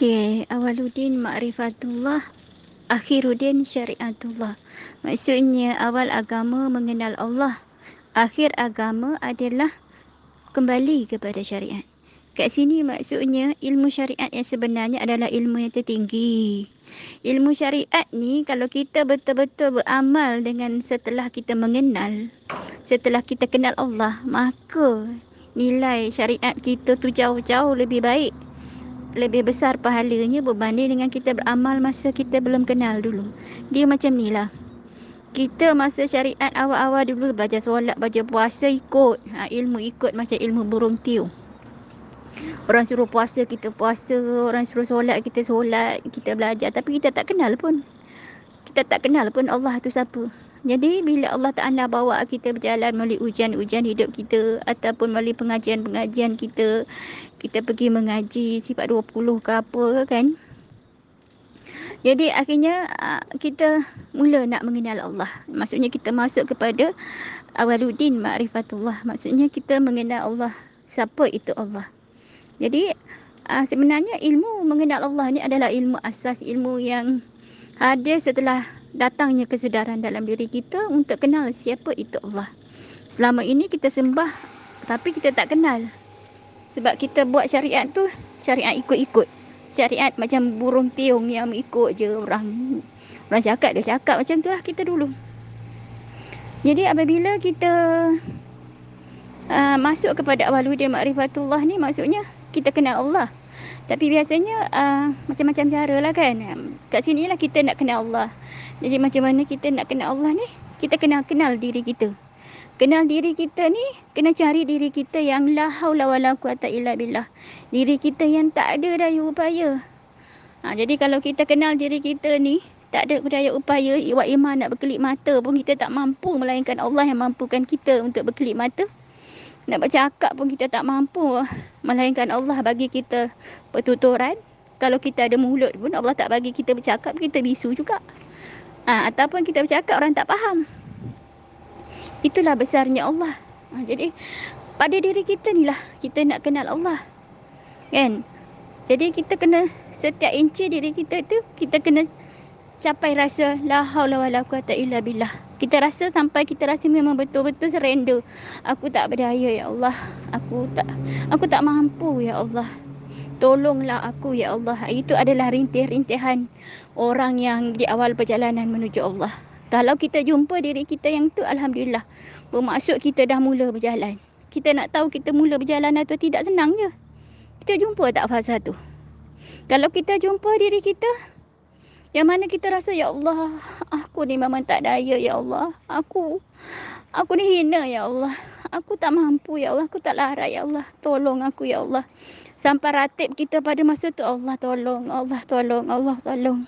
Okey, Awaluddin Ma'rifatullah, Akhiruddin Syariatullah. Maksudnya awal agama mengenal Allah, akhir agama adalah kembali kepada syariat. Kat sini maksudnya ilmu syariat yang sebenarnya adalah ilmu yang tertinggi. Ilmu syariat ni kalau kita betul-betul beramal dengan setelah kita mengenal, setelah kita kenal Allah, maka nilai syariat kita tu jauh-jauh lebih baik, lebih besar pahalanya berbanding dengan kita beramal masa kita belum kenal dulu. Dia macam ni lah. Kita masa syariat awal-awal dulu baca solat, baca puasa ikut. Ilmu ikut macam ilmu burung tiup. Orang suruh puasa, kita puasa. Orang suruh solat, kita solat. Kita belajar. Tapi kita tak kenal pun. Kita tak kenal pun Allah tu siapa. Jadi bila Allah Ta'ala bawa kita berjalan melalui ujian-ujian hidup kita ataupun melalui pengajian-pengajian kita, kita pergi mengaji sifat 20 ke apa kan. Jadi akhirnya kita mula nak mengenal Allah. Maksudnya kita masuk kepada Awaluddin Ma'rifatullah. Maksudnya kita mengenal Allah. Siapa itu Allah. Jadi sebenarnya ilmu mengenal Allah ni adalah ilmu asas, ilmu yang ada setelah datangnya kesedaran dalam diri kita untuk kenal siapa itu Allah. Selama ini kita sembah tapi kita tak kenal. Sebab kita buat syariat tu syariat ikut-ikut. Syariat macam burung tiung yang ikut je orang. Orang cakap dia cakap macam tu lah kita dulu. Jadi apabila kita masuk kepada Awaluddin Ma'rifatullah ni maksudnya kita kenal Allah. Tapi biasanya macam-macam cara lah kan. Kat sini lah kita nak kenal Allah. Jadi macam mana kita nak kenal Allah ni? Kita kenal diri kita. Kenal diri kita ni, kena cari diri kita yang la haula wala quwata illa billah. Diri kita yang tak ada daya upaya. Jadi kalau kita kenal diri kita ni, tak ada daya upaya, iwak iman nak berkelip mata pun kita tak mampu, melainkan Allah yang mampukan kita untuk berkelip mata. Nak bercakap pun kita tak mampu, melainkan Allah bagi kita pertuturan. Kalau kita ada mulut pun Allah tak bagi kita bercakap, kita bisu juga. Ataupun kita bercakap orang tak faham. Itulah besarnya Allah. Jadi pada diri kita ni lah kita nak kenal Allah. Kan? Jadi kita kena setiap inci diri kita tu kita kena capai rasa la haula wala quwata illa billah. Kita rasa sampai kita rasa memang betul-betul surrender. Aku tak berdaya ya Allah. Aku tak mampu ya Allah. Tolonglah aku ya Allah. Itu adalah rintih-rintihan orang yang di awal perjalanan menuju Allah. Kalau kita jumpa diri kita yang tu, alhamdulillah. Bermaksud kita dah mula berjalan. Kita nak tahu kita mula berjalan atau tidak, senang je. Kita jumpa tak fasa tu. Kalau kita jumpa diri kita yang mana kita rasa ya Allah, aku ni memang tak daya ya Allah. Aku ni hina ya Allah. Aku tak mampu ya Allah. Aku tak larat ya Allah. Tolong aku ya Allah. Sampai ratib kita pada masa tu, Allah tolong, Allah tolong, Allah tolong.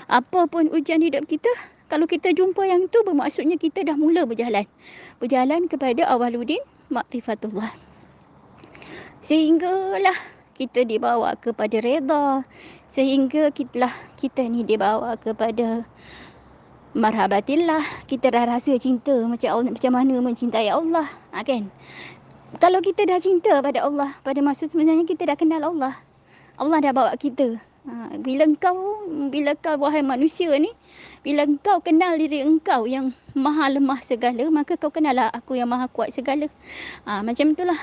Apa pun ujian hidup kita, kalau kita jumpa yang tu bermaksudnya kita dah mula berjalan. Berjalan kepada Awaluddin Ma'rifatullah. Sehinggalah kita dibawa kepada redha. Sehingga kita ni dibawa kepada marhabatillah. Kita dah rasa cinta macam mana mencintai Allah. Kan? Kalau kita dah cinta pada Allah, pada masa sebenarnya kita dah kenal Allah. Allah dah bawa kita. Bila kau wahai manusia ni, bila kau kenal diri engkau yang maha lemah segala, maka kau kenal lah aku yang maha kuat segala. Macam itulah.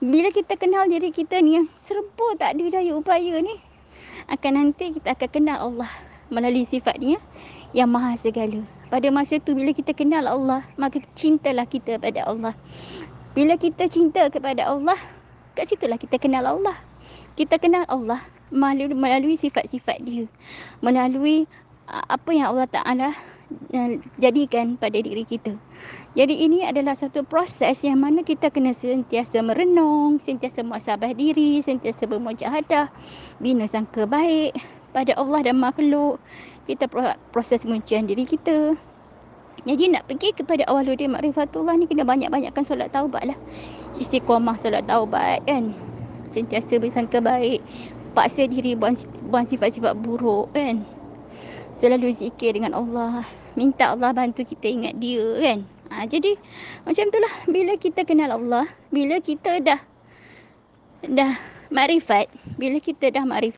Bila kita kenal diri kita ni yang serba tak ada daya upaya ni, nanti kita akan kenal Allah melalui sifat dia yang maha segala. Pada masa tu bila kita kenal Allah, maka cintalah kita pada Allah. Bila kita cinta kepada Allah, kat situlah kita kenal Allah. Kita kenal Allah melalui sifat-sifat dia. Melalui apa yang Allah Ta'ala jadikan pada diri kita. Jadi ini adalah satu proses yang mana kita kena sentiasa merenung, sentiasa muhasabah diri, sentiasa bermujahadah, bina sangka baik pada Allah dan makhluk. Kita proses mengujian diri kita. Jadi nak pergi kepada Awaluddin Ma'rifatullah ni kena banyak-banyakkan solat taubat lah. Istiqamah solat taubat kan. Sentiasa bersangka baik. Paksa diri buang sifat-sifat buruk kan. Selalu zikir dengan Allah. Minta Allah bantu kita ingat dia kan. Jadi macam itulah bila kita kenal Allah. Bila kita dah ma'rifat. Bila kita dah ma'rifat.